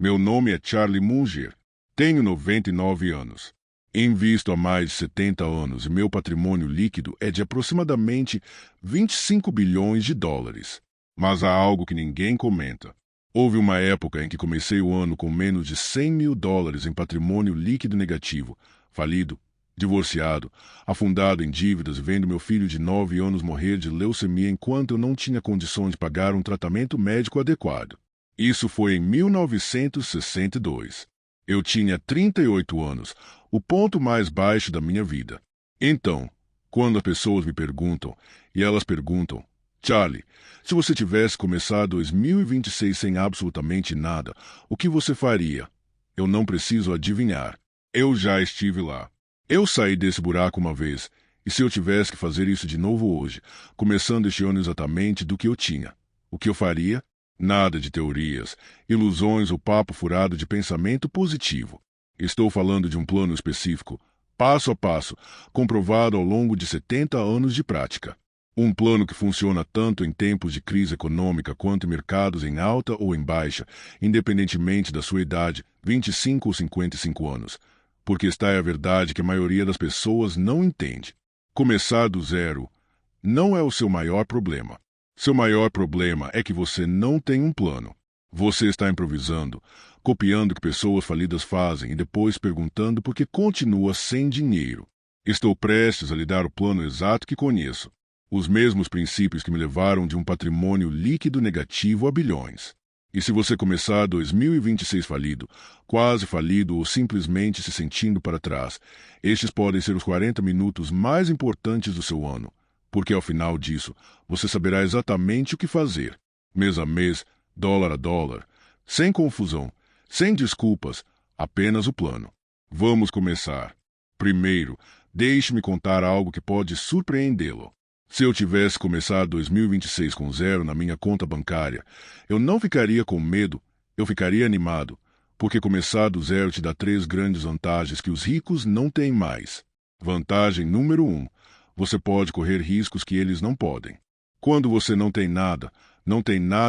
Meu nome é Charlie Munger. Tenho 99 anos. Invisto há mais de 70 anos e meu patrimônio líquido é de aproximadamente 25 bilhões de dólares. Mas há algo que ninguém comenta. Houve uma época em que comecei o ano com menos de 100 mil dólares em patrimônio líquido negativo, falido, divorciado, afundado em dívidas e vendo meu filho de 9 anos morrer de leucemia enquanto eu não tinha condições de pagar um tratamento médico adequado. Isso foi em 1962. Eu tinha 38 anos, o ponto mais baixo da minha vida. Então, quando as pessoas me perguntam, e elas perguntam, Charlie, se você tivesse começado 2026 sem absolutamente nada, o que você faria? Eu não preciso adivinhar. Eu já estive lá. Eu saí desse buraco uma vez, e se eu tivesse que fazer isso de novo hoje, começando este ano exatamente do que eu tinha, o que eu faria? Nada de teorias, ilusões ou papo furado de pensamento positivo. Estou falando de um plano específico, passo a passo, comprovado ao longo de 70 anos de prática. Um plano que funciona tanto em tempos de crise econômica quanto em mercados em alta ou em baixa, independentemente da sua idade, 25 ou 55 anos. Porque está é a verdade que a maioria das pessoas não entende. Começar do zero não é o seu maior problema. Seu maior problema é que você não tem um plano. Você está improvisando, copiando o que pessoas falidas fazem e depois perguntando por que continua sem dinheiro. Estou prestes a lhe dar o plano exato que conheço. Os mesmos princípios que me levaram de um patrimônio líquido negativo a bilhões. E se você começar 2026 falido, quase falido ou simplesmente se sentindo para trás, estes podem ser os 40 minutos mais importantes do seu ano. Porque ao final disso, você saberá exatamente o que fazer, mês a mês, dólar a dólar, sem confusão, sem desculpas, apenas o plano. Vamos começar. Primeiro, deixe-me contar algo que pode surpreendê-lo. Se eu tivesse começado 2026 com zero na minha conta bancária, eu não ficaria com medo, eu ficaria animado, porque começar do zero te dá 3 grandes vantagens que os ricos não têm mais. Vantagem número 1. Você pode correr riscos que eles não podem. Quando você não tem nada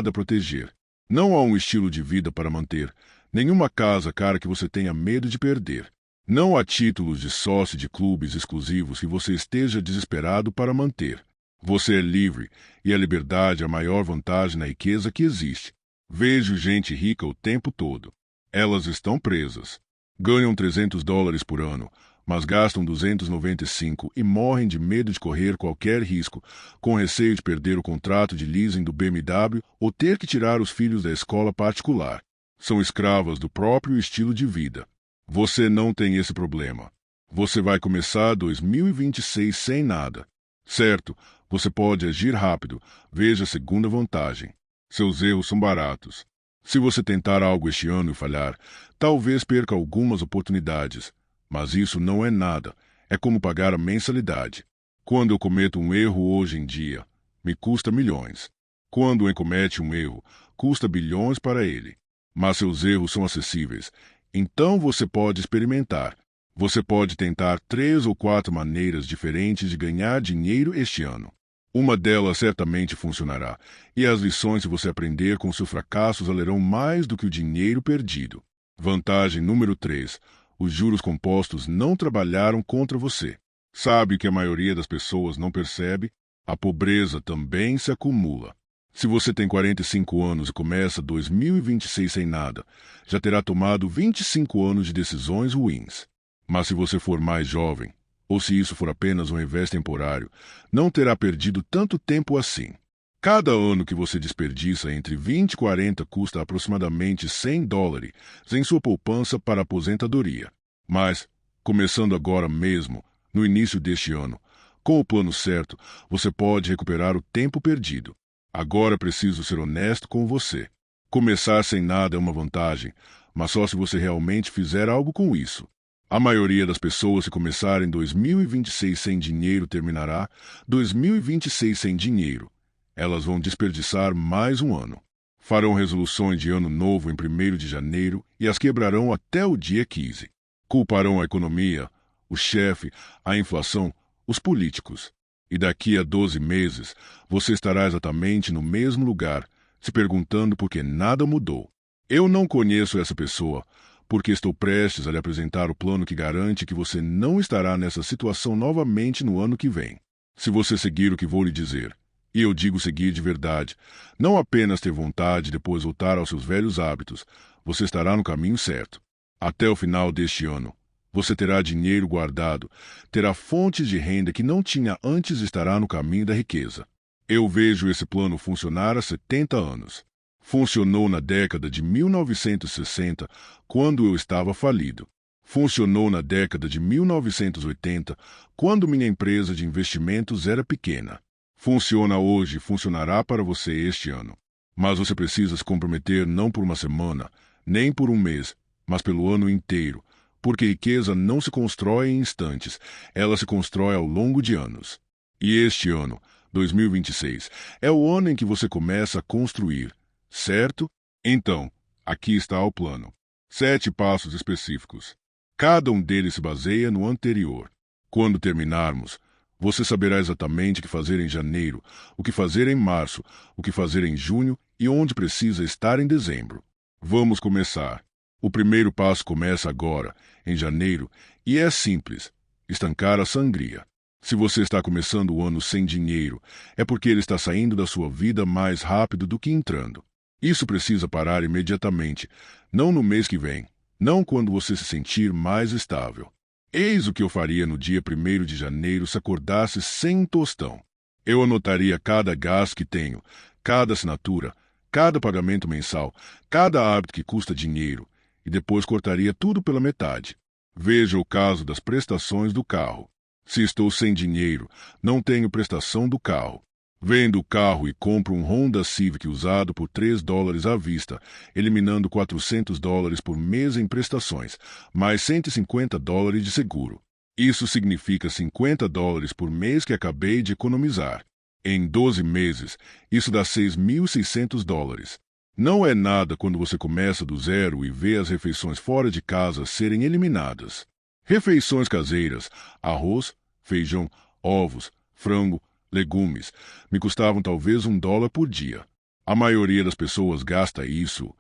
a proteger. Não há um estilo de vida para manter, nenhuma casa cara que você tenha medo de perder. Não há títulos de sócio de clubes exclusivos que você esteja desesperado para manter. Você é livre, e a liberdade é a maior vantagem na riqueza que existe. Vejo gente rica o tempo todo. Elas estão presas. Ganham 300 dólares por ano, mas gastam 295 e morrem de medo de correr qualquer risco, com receio de perder o contrato de leasing do BMW ou ter que tirar os filhos da escola particular. São escravas do próprio estilo de vida. Você não tem esse problema. Você vai começar 2026 sem nada. Certo, você pode agir rápido. Veja a segunda vantagem. Seus erros são baratos. Se você tentar algo este ano e falhar, talvez perca algumas oportunidades. Mas isso não é nada. É como pagar a mensalidade. Quando eu cometo um erro hoje em dia, me custa milhões. Quando ele comete um erro, custa bilhões para ele. Mas seus erros são acessíveis. Então você pode experimentar. Você pode tentar 3 ou 4 maneiras diferentes de ganhar dinheiro este ano. Uma delas certamente funcionará, e as lições que você aprender com seus fracassos valerão mais do que o dinheiro perdido. Vantagem número 3. Os juros compostos não trabalharam contra você. Sabe o que a maioria das pessoas não percebe? A pobreza também se acumula. Se você tem 45 anos e começa 2026 sem nada, já terá tomado 25 anos de decisões ruins. Mas se você for mais jovem, ou se isso for apenas um revés temporário, não terá perdido tanto tempo assim. Cada ano que você desperdiça entre 20 e 40 custa aproximadamente 100 dólares em sua poupança para aposentadoria. Mas, começando agora mesmo, no início deste ano, com o plano certo, você pode recuperar o tempo perdido. Agora preciso ser honesto com você. Começar sem nada é uma vantagem, mas só se você realmente fizer algo com isso. A maioria das pessoas que começarem 2026 sem dinheiro terminará 2026 sem dinheiro. Elas vão desperdiçar mais um ano. Farão resoluções de ano novo em 1º de janeiro e as quebrarão até o dia 15. Culparão a economia, o chefe, a inflação, os políticos. E daqui a 12 meses, você estará exatamente no mesmo lugar, se perguntando por que nada mudou. Eu não conheço essa pessoa, porque estou prestes a lhe apresentar o plano que garante que você não estará nessa situação novamente no ano que vem. Se você seguir o que vou lhe dizer, e eu digo seguir de verdade, não apenas ter vontade de depois voltar aos seus velhos hábitos, você estará no caminho certo. Até o final deste ano, você terá dinheiro guardado, terá fontes de renda que não tinha antes e estará no caminho da riqueza. Eu vejo esse plano funcionar há 70 anos. Funcionou na década de 1960, quando eu estava falido. Funcionou na década de 1980, quando minha empresa de investimentos era pequena. Funciona hoje e funcionará para você este ano. Mas você precisa se comprometer não por uma semana, nem por um mês, mas pelo ano inteiro, porque riqueza não se constrói em instantes, ela se constrói ao longo de anos. E este ano, 2026, é o ano em que você começa a construir, certo? Então, aqui está o plano. 7 passos específicos. Cada um deles se baseia no anterior. Quando terminarmos, você saberá exatamente o que fazer em janeiro, o que fazer em março, o que fazer em junho e onde precisa estar em dezembro. Vamos começar. O primeiro passo começa agora, em janeiro, e é simples: estancar a sangria. Se você está começando o ano sem dinheiro, é porque ele está saindo da sua vida mais rápido do que entrando. Isso precisa parar imediatamente, não no mês que vem, não quando você se sentir mais estável. Eis o que eu faria no dia 1º de janeiro se acordasse sem um tostão. Eu anotaria cada gasto que tenho, cada assinatura, cada pagamento mensal, cada hábito que custa dinheiro, e depois cortaria tudo pela metade. Veja o caso das prestações do carro. Se estou sem dinheiro, não tenho prestação do carro. Vendo o carro e compro um Honda Civic usado por $3 à vista, eliminando $400 por mês em prestações, mais $150 de seguro. Isso significa $50 por mês que acabei de economizar. Em 12 meses, isso dá $6.600. Não é nada quando você começa do zero e vê as refeições fora de casa serem eliminadas. Refeições caseiras, arroz, feijão, ovos, frango, legumes, me custavam talvez $1 por dia. A maioria das pessoas gasta isso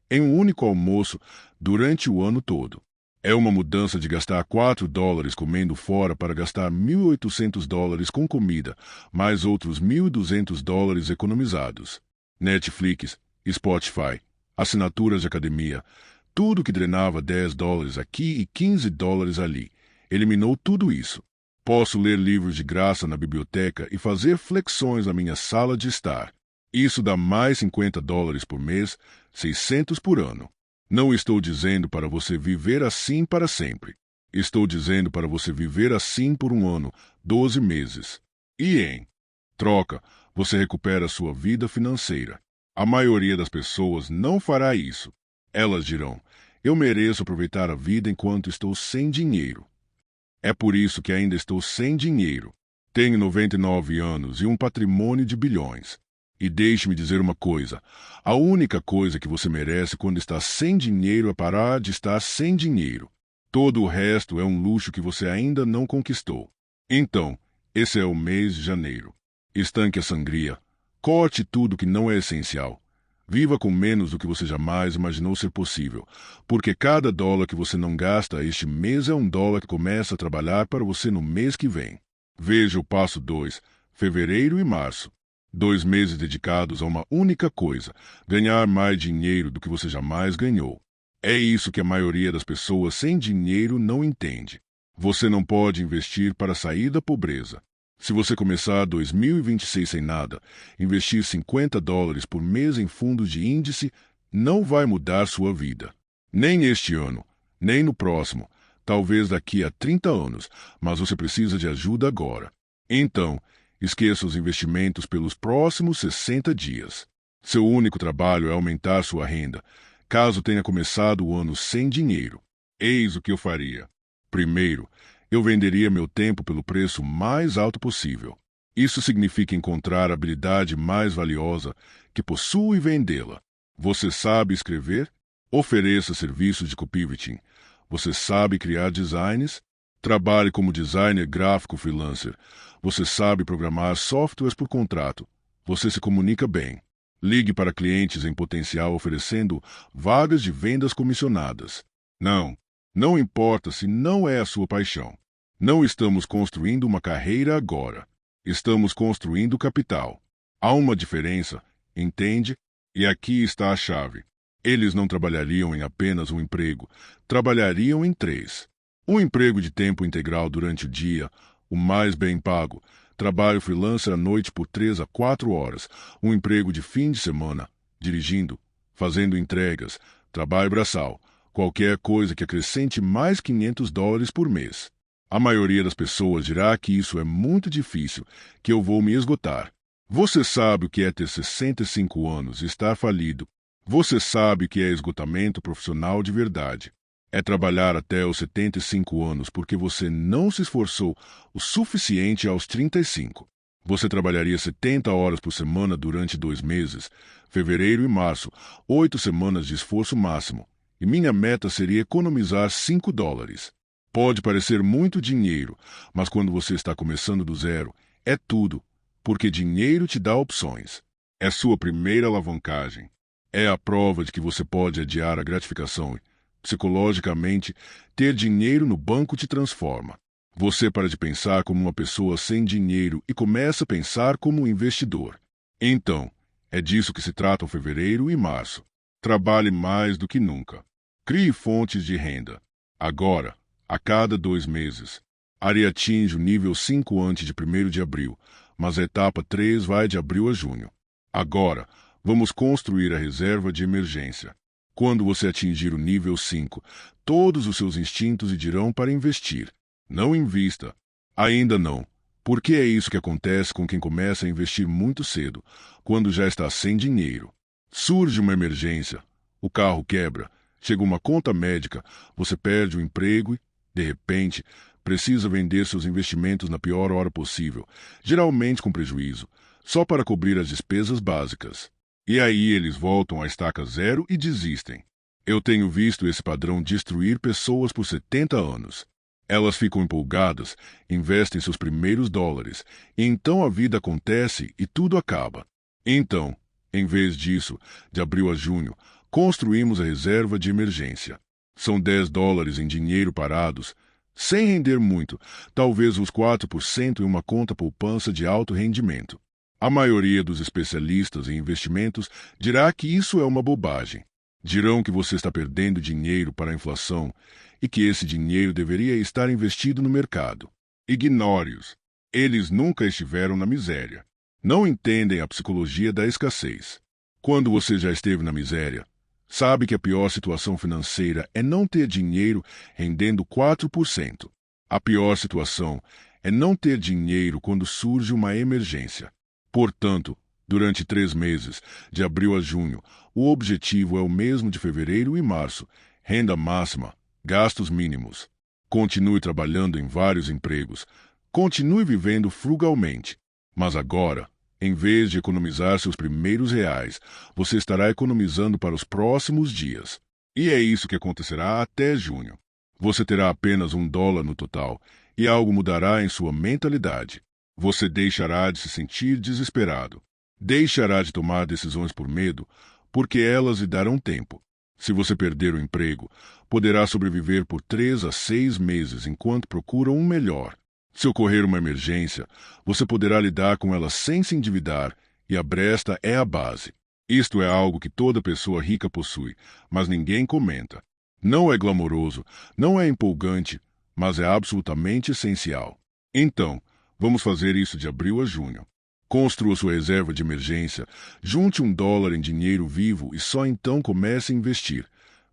em um único almoço durante o ano todo. É uma mudança de gastar $4 comendo fora para gastar $1.800 com comida, mais outros $1.200 economizados. Netflix, Spotify, assinaturas de academia, tudo que drenava $10 aqui e $15 ali. Eliminou tudo isso. Posso ler livros de graça na biblioteca e fazer flexões na minha sala de estar. Isso dá mais $50 por mês, 600 por ano. Não estou dizendo para você viver assim para sempre. Estou dizendo para você viver assim por um ano, 12 meses. E em troca, você recupera sua vida financeira. A maioria das pessoas não fará isso. Elas dirão: eu mereço aproveitar a vida enquanto estou sem dinheiro. É por isso que ainda estou sem dinheiro. Tenho 99 anos e um patrimônio de bilhões. E deixe-me dizer uma coisa: a única coisa que você merece quando está sem dinheiro é parar de estar sem dinheiro. Todo o resto é um luxo que você ainda não conquistou. Então, esse é o mês de janeiro. Estanque a sangria. Corte tudo que não é essencial. Viva com menos do que você jamais imaginou ser possível, porque cada dólar que você não gasta este mês é um dólar que começa a trabalhar para você no mês que vem. Veja o passo 2, fevereiro e março. 2 meses dedicados a uma única coisa: ganhar mais dinheiro do que você jamais ganhou. É isso que a maioria das pessoas sem dinheiro não entende. Você não pode investir para sair da pobreza. Se você começar 2026 sem nada, investir $50 por mês em fundos de índice não vai mudar sua vida. Nem este ano, nem no próximo, talvez daqui a 30 anos, mas você precisa de ajuda agora. Então, esqueça os investimentos pelos próximos 60 dias. Seu único trabalho é aumentar sua renda, caso tenha começado o ano sem dinheiro. Eis o que eu faria. Primeiro, eu venderia meu tempo pelo preço mais alto possível. Isso significa encontrar a habilidade mais valiosa que possui e vendê-la. Você sabe escrever? Ofereça serviços de copywriting. Você sabe criar designs? Trabalhe como designer gráfico freelancer. Você sabe programar softwares por contrato. Você se comunica bem. Ligue para clientes em potencial oferecendo vagas de vendas comissionadas. Não importa se não é a sua paixão. Não estamos construindo uma carreira agora. Estamos construindo capital. Há uma diferença, entende? E aqui está a chave. Eles não trabalhariam em apenas um emprego, trabalhariam em 3. Um emprego de tempo integral durante o dia, o mais bem pago, trabalho freelancer à noite por 3 a 4 horas, um emprego de fim de semana, dirigindo, fazendo entregas, trabalho braçal, qualquer coisa que acrescente mais $500 por mês. A maioria das pessoas dirá que isso é muito difícil, que eu vou me esgotar. Você sabe o que é ter 65 anos e estar falido. Você sabe o que é esgotamento profissional de verdade. É trabalhar até os 75 anos porque você não se esforçou o suficiente aos 35. Você trabalharia 70 horas por semana durante 2 meses, fevereiro e março, 8 semanas de esforço máximo, e minha meta seria economizar $5. Pode parecer muito dinheiro, mas quando você está começando do zero, é tudo, porque dinheiro te dá opções. É sua primeira alavancagem. É a prova de que você pode adiar a gratificação. Psicologicamente, ter dinheiro no banco te transforma. Você para de pensar como uma pessoa sem dinheiro e começa a pensar como um investidor. Então, é disso que se tratam fevereiro e março. Trabalhe mais do que nunca. Crie fontes de renda. Agora, a cada 2 meses. Área atinge o nível 5 antes de 1º de abril, mas a etapa 3 vai de abril a junho. Agora, vamos construir a reserva de emergência. Quando você atingir o nível 5, todos os seus instintos lhe dirão para investir. Não invista. Ainda não. Porque é isso que acontece com quem começa a investir muito cedo, quando já está sem dinheiro. Surge uma emergência, o carro quebra, chega uma conta médica, você perde o emprego e, de repente, precisa vender seus investimentos na pior hora possível, geralmente com prejuízo, só para cobrir as despesas básicas. E aí eles voltam à estaca zero e desistem. Eu tenho visto esse padrão destruir pessoas por 70 anos. Elas ficam empolgadas, investem seus primeiros $, e então a vida acontece e tudo acaba. Então, em vez disso, de abril a junho, construímos a reserva de emergência. São $10 em dinheiro parados, sem render muito, talvez os 4% em uma conta poupança de alto rendimento. A maioria dos especialistas em investimentos dirá que isso é uma bobagem. Dirão que você está perdendo dinheiro para a inflação e que esse dinheiro deveria estar investido no mercado. Ignore-os. Eles nunca estiveram na miséria. Não entendem a psicologia da escassez. Quando você já esteve na miséria, sabe que a pior situação financeira é não ter dinheiro rendendo 4%. A pior situação é não ter dinheiro quando surge uma emergência. Portanto, durante 3 meses, de abril a junho, o objetivo é o mesmo de fevereiro e março: renda máxima, gastos mínimos. Continue trabalhando em vários empregos. Continue vivendo frugalmente. Mas agora, em vez de economizar seus primeiros reais, você estará economizando para os próximos dias. E é isso que acontecerá até junho. Você terá apenas $1 no total, e algo mudará em sua mentalidade. Você deixará de se sentir desesperado. Deixará de tomar decisões por medo, porque elas lhe darão tempo. Se você perder o emprego, poderá sobreviver por 3 a 6 meses enquanto procura um melhor. Se ocorrer uma emergência, você poderá lidar com ela sem se endividar, e a Bresta é a base. Isto é algo que toda pessoa rica possui, mas ninguém comenta. Não é glamouroso, não é empolgante, mas é absolutamente essencial. Então, vamos fazer isso de abril a junho. Construa sua reserva de emergência, junte $1 em dinheiro vivo e só então comece a investir.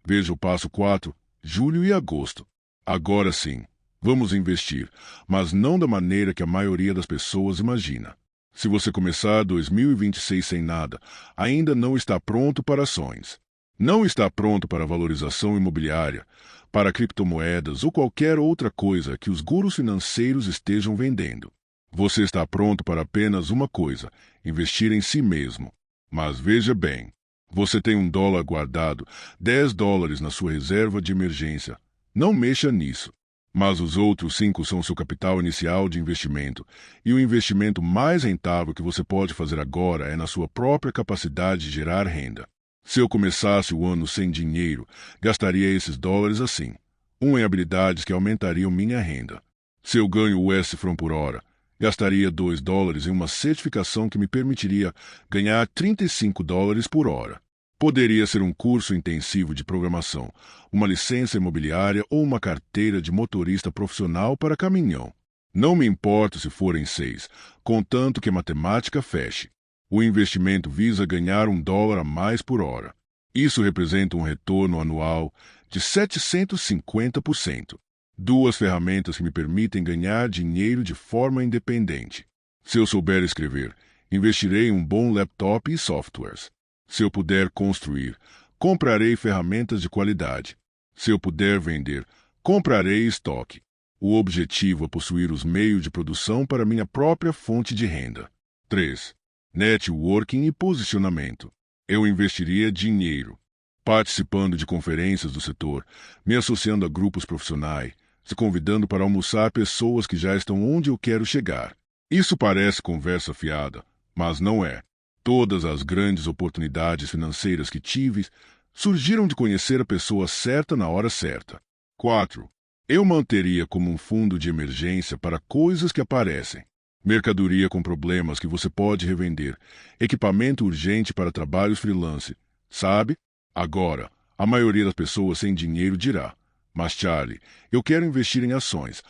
Veja o passo 4, julho e agosto. Agora sim, vamos investir, mas não da maneira que a maioria das pessoas imagina. Se você começar 2026 sem nada, ainda não está pronto para ações. Não está pronto para valorização imobiliária, para criptomoedas ou qualquer outra coisa que os gurus financeiros estejam vendendo. Você está pronto para apenas uma coisa: investir em si mesmo. Mas veja bem, você tem $1 guardado, $10 na sua reserva de emergência. Não mexa nisso. Mas os outros 5 são seu capital inicial de investimento, e o investimento mais rentável que você pode fazer agora é na sua própria capacidade de gerar renda. Se eu começasse o ano sem dinheiro, gastaria esses dólares assim. Em habilidades que aumentariam minha renda. Se eu ganho US from por hora, gastaria $2 em uma certificação que me permitiria ganhar $35 por hora. Poderia ser um curso intensivo de programação, uma licença imobiliária ou uma carteira de motorista profissional para caminhão. Não me importo se forem 6, contanto que a matemática feche. O investimento visa ganhar $1 a mais por hora. Isso representa um retorno anual de 750%. 2 ferramentas que me permitem ganhar dinheiro de forma independente. Se eu souber escrever, investirei em um bom laptop e softwares. Se eu puder construir, comprarei ferramentas de qualidade. Se eu puder vender, comprarei estoque. O objetivo é possuir os meios de produção para minha própria fonte de renda. 3. Networking e posicionamento. Eu investiria dinheiro, participando de conferências do setor, me associando a grupos profissionais, se convidando para almoçar pessoas que já estão onde eu quero chegar. Isso parece conversa fiada, mas não é. Todas as grandes oportunidades financeiras que tive surgiram de conhecer a pessoa certa na hora certa. 4. Eu manteria como um fundo de emergência para coisas que aparecem. Mercadoria com problemas que você pode revender. Equipamento urgente para trabalhos freelance. Sabe? Agora, a maioria das pessoas sem dinheiro dirá: mas Charlie, eu quero investir em ações.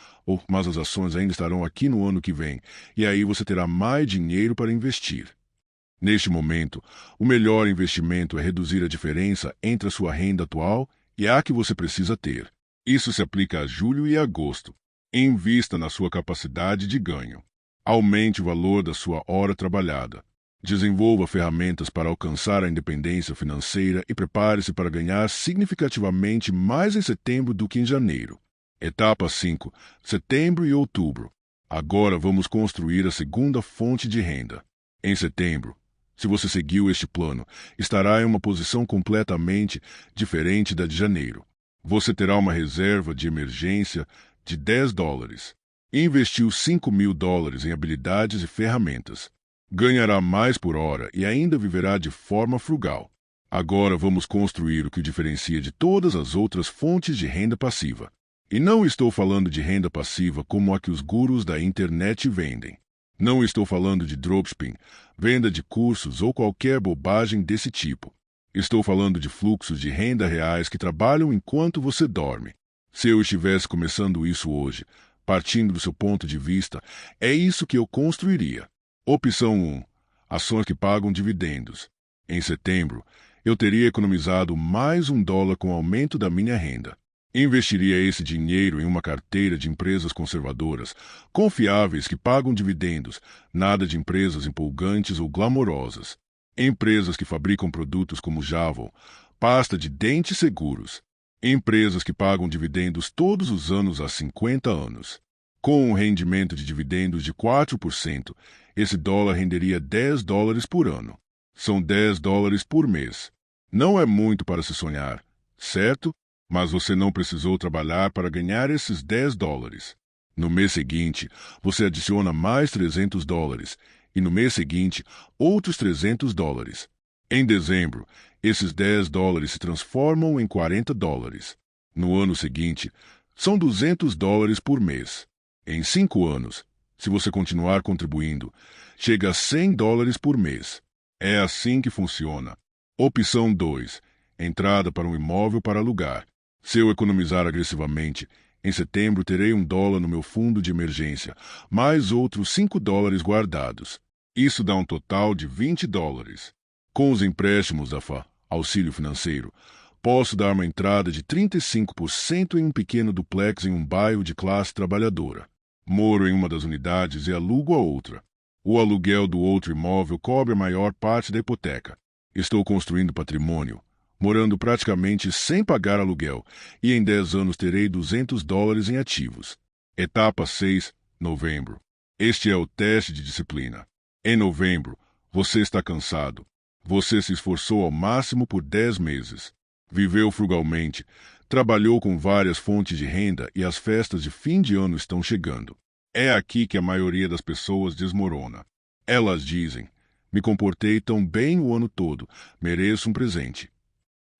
Mas as ações ainda estarão aqui no ano que vem, e aí você terá mais dinheiro para investir. Neste momento, o melhor investimento é reduzir a diferença entre a sua renda atual e a que você precisa ter. Isso se aplica a julho e agosto. Invista na sua capacidade de ganho. Aumente o valor da sua hora trabalhada. Desenvolva ferramentas para alcançar a independência financeira e prepare-se para ganhar significativamente mais em setembro do que em janeiro. Etapa 5. Setembro e outubro. Agora vamos construir a segunda fonte de renda. Em setembro, se você seguiu este plano, estará em uma posição completamente diferente da de janeiro. Você terá uma reserva de emergência de $10. Investiu $5.000 em habilidades e ferramentas. Ganhará mais por hora e ainda viverá de forma frugal. Agora vamos construir o que o diferencia de todas as outras fontes de renda passiva. E não estou falando de renda passiva como a que os gurus da internet vendem. Não estou falando de dropshipping, venda de cursos ou qualquer bobagem desse tipo. Estou falando de fluxos de renda reais que trabalham enquanto você dorme. Se eu estivesse começando isso hoje, partindo do seu ponto de vista, é isso que eu construiria. Opção 1. Ações que pagam dividendos. Em setembro, eu teria economizado mais $1 com o aumento da minha renda. Investiria esse dinheiro em uma carteira de empresas conservadoras, confiáveis que pagam dividendos, nada de empresas empolgantes ou glamorosas. Empresas que fabricam produtos como Javel, pasta de dentes seguros. Empresas que pagam dividendos todos os anos há 50 anos. Com um rendimento de dividendos de 4%, esse dólar renderia $10 por ano. São $10 por mês. Não é muito para se sonhar, certo? Mas você não precisou trabalhar para ganhar esses $10. No mês seguinte, você adiciona mais $300 e no mês seguinte, outros $300. Em dezembro, esses $10 se transformam em $40. No ano seguinte, são $200 por mês. Em 5 anos, se você continuar contribuindo, chega a $100 por mês. É assim que funciona. Opção 2. Entrada para um imóvel para alugar. Se eu economizar agressivamente, em setembro terei $1 no meu fundo de emergência, mais outros $5 guardados. Isso dá um total de $20. Com os empréstimos da FA, auxílio financeiro, posso dar uma entrada de 35% em um pequeno duplex em um bairro de classe trabalhadora. Moro em uma das unidades e alugo a outra. O aluguel do outro imóvel cobre a maior parte da hipoteca. Estou construindo patrimônio, morando praticamente sem pagar aluguel, e em 10 anos terei $200 em ativos. Etapa 6, novembro. Este é o teste de disciplina. Em novembro, você está cansado. Você se esforçou ao máximo por 10 meses. Viveu frugalmente, Trabalhou com várias fontes de renda e as festas de fim de ano estão chegando. É aqui que a maioria das pessoas desmorona. Elas dizem: me comportei tão bem o ano todo, mereço um presente.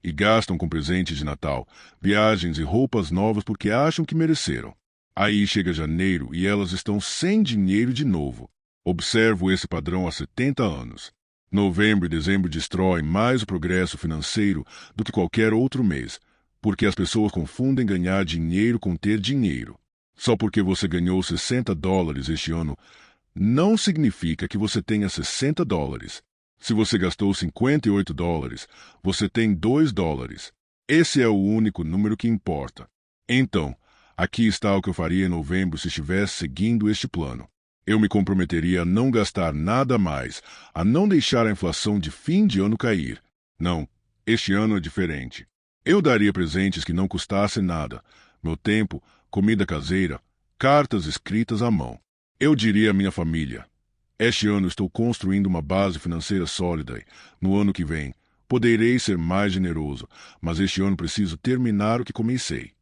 E gastam com presentes de Natal, viagens e roupas novas porque acham que mereceram. Aí chega janeiro e elas estão sem dinheiro de novo. Observo esse padrão há 70 anos. Novembro e dezembro destroem mais o progresso financeiro do que qualquer outro mês, porque as pessoas confundem ganhar dinheiro com ter dinheiro. Só porque você ganhou $60 este ano, não significa que você tenha $60. Se você gastou $58, você tem $2. Esse é o único número que importa. Então, aqui está o que eu faria em novembro se estivesse seguindo este plano. Eu me comprometeria a não gastar nada mais, a não deixar a inflação de fim de ano cair. Não, este ano é diferente. Eu daria presentes que não custassem nada. Meu tempo, comida caseira, cartas escritas à mão. Eu diria à minha família: este ano estou construindo uma base financeira sólida e, no ano que vem, poderei ser mais generoso, mas este ano preciso terminar o que comecei.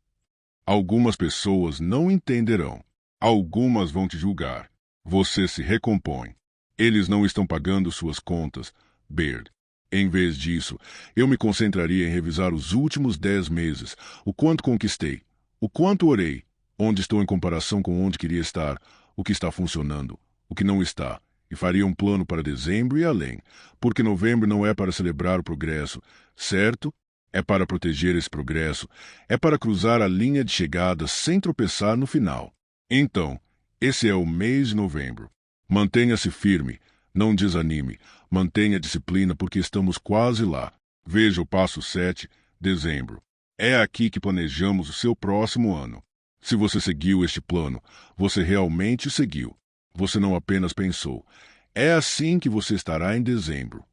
Algumas pessoas não entenderão. Algumas vão te julgar. Você se recompõe. Eles não estão pagando suas contas, Baird. Em vez disso, eu me concentraria em revisar os últimos 10 meses, o quanto conquistei, o quanto orei, onde estou em comparação com onde queria estar, o que está funcionando, o que não está, e faria um plano para dezembro e além, porque novembro não é para celebrar o progresso, certo? É para proteger esse progresso, é para cruzar a linha de chegada sem tropeçar no final. Então, esse é o mês de novembro. Mantenha-se firme, não desanime, mantenha disciplina porque estamos quase lá. Veja o passo 7, dezembro. É aqui que planejamos o seu próximo ano. Se você seguiu este plano, você realmente seguiu. Você não apenas pensou. É assim que você estará em dezembro.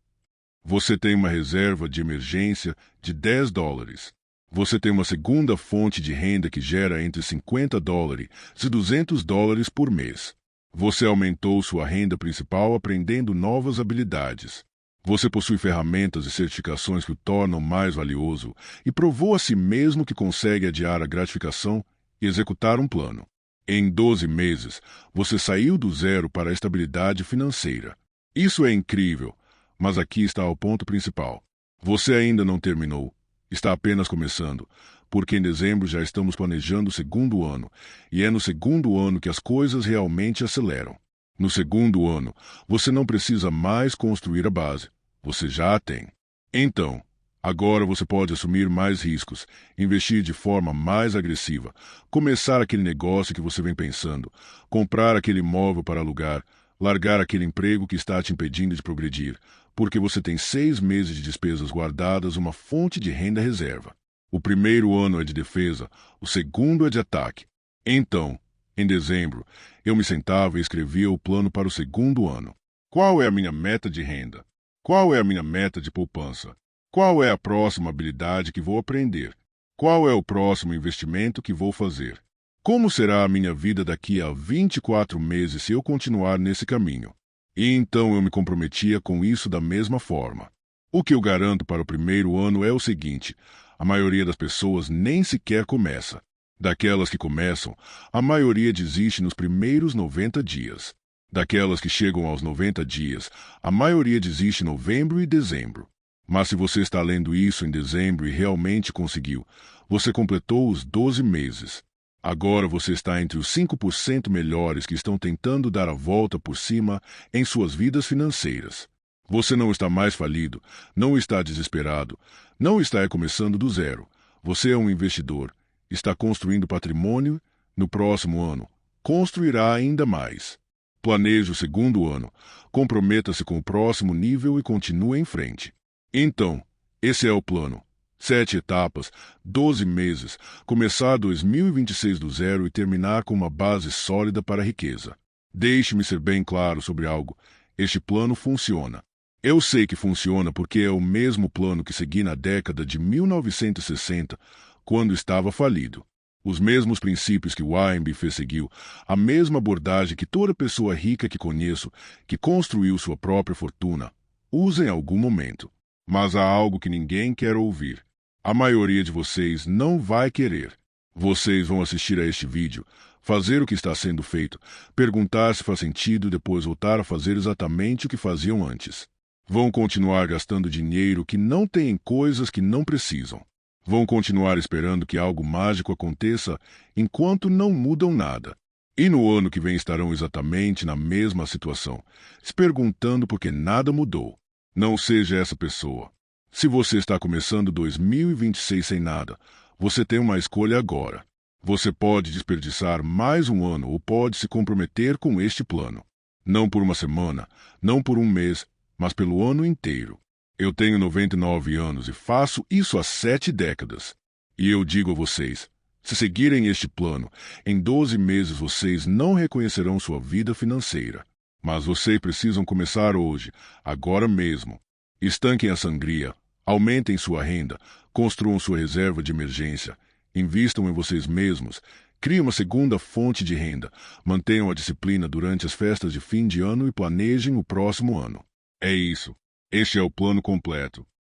Você tem uma reserva de emergência de $10. Você tem uma segunda fonte de renda que gera entre $50 e $200 por mês. Você aumentou sua renda principal aprendendo novas habilidades. Você possui ferramentas e certificações que o tornam mais valioso e provou a si mesmo que consegue adiar a gratificação e executar um plano. Em 12 meses, você saiu do zero para a estabilidade financeira. Isso é incrível, mas aqui está o ponto principal. Você ainda não terminou. Está apenas começando, porque em dezembro já estamos planejando o segundo ano, e é no segundo ano que as coisas realmente aceleram. No segundo ano, você não precisa mais construir a base, você já a tem. Então, agora você pode assumir mais riscos, investir de forma mais agressiva, começar aquele negócio que você vem pensando, comprar aquele imóvel para alugar, largar aquele emprego que está te impedindo de progredir, porque você tem 6 meses de despesas guardadas, uma fonte de renda reserva. O primeiro ano é de defesa, o segundo é de ataque. Então, em dezembro, eu me sentava e escrevia o plano para o segundo ano. Qual é a minha meta de renda? Qual é a minha meta de poupança? Qual é a próxima habilidade que vou aprender? Qual é o próximo investimento que vou fazer? Como será a minha vida daqui a 24 meses se eu continuar nesse caminho? E então eu me comprometia com isso da mesma forma. O que eu garanto para o primeiro ano é o seguinte: a maioria das pessoas nem sequer começa. Daquelas que começam, a maioria desiste nos primeiros 90 dias. Daquelas que chegam aos 90 dias, a maioria desiste em novembro e dezembro. Mas se você está lendo isso em dezembro e realmente conseguiu, você completou os 12 meses. Agora você está entre os 5% melhores que estão tentando dar a volta por cima em suas vidas financeiras. Você não está mais falido, não está desesperado, não está começando do zero. Você é um investidor, está construindo patrimônio, no próximo ano construirá ainda mais. Planeje o segundo ano, comprometa-se com o próximo nível e continue em frente. Então, esse é o plano. 7 etapas, 12 meses, começar 2026 do zero e terminar com uma base sólida para a riqueza. Deixe-me ser bem claro sobre algo. Este plano funciona. Eu sei que funciona porque é o mesmo plano que segui na década de 1960, quando estava falido. Os mesmos princípios que Warren Buffett seguiu, a mesma abordagem que toda pessoa rica que conheço, que construiu sua própria fortuna, usa em algum momento. Mas há algo que ninguém quer ouvir. A maioria de vocês não vai querer. Vocês vão assistir a este vídeo, fazer o que está sendo feito, perguntar se faz sentido e depois voltar a fazer exatamente o que faziam antes. Vão continuar gastando dinheiro que não tem em coisas que não precisam. Vão continuar esperando que algo mágico aconteça enquanto não mudam nada. E no ano que vem estarão exatamente na mesma situação, se perguntando por que nada mudou. Não seja essa pessoa. Se você está começando 2026 sem nada, você tem uma escolha agora. Você pode desperdiçar mais um ano ou pode se comprometer com este plano. Não por uma semana, não por um mês, mas pelo ano inteiro. Eu tenho 99 anos e faço isso há 7 décadas. E eu digo a vocês, se seguirem este plano, em 12 meses vocês não reconhecerão sua vida financeira. Mas vocês precisam começar hoje, agora mesmo. Estanquem a sangria, aumentem sua renda, construam sua reserva de emergência, invistam em vocês mesmos, criem uma segunda fonte de renda, mantenham a disciplina durante as festas de fim de ano e planejem o próximo ano. É isso. Este é o plano completo.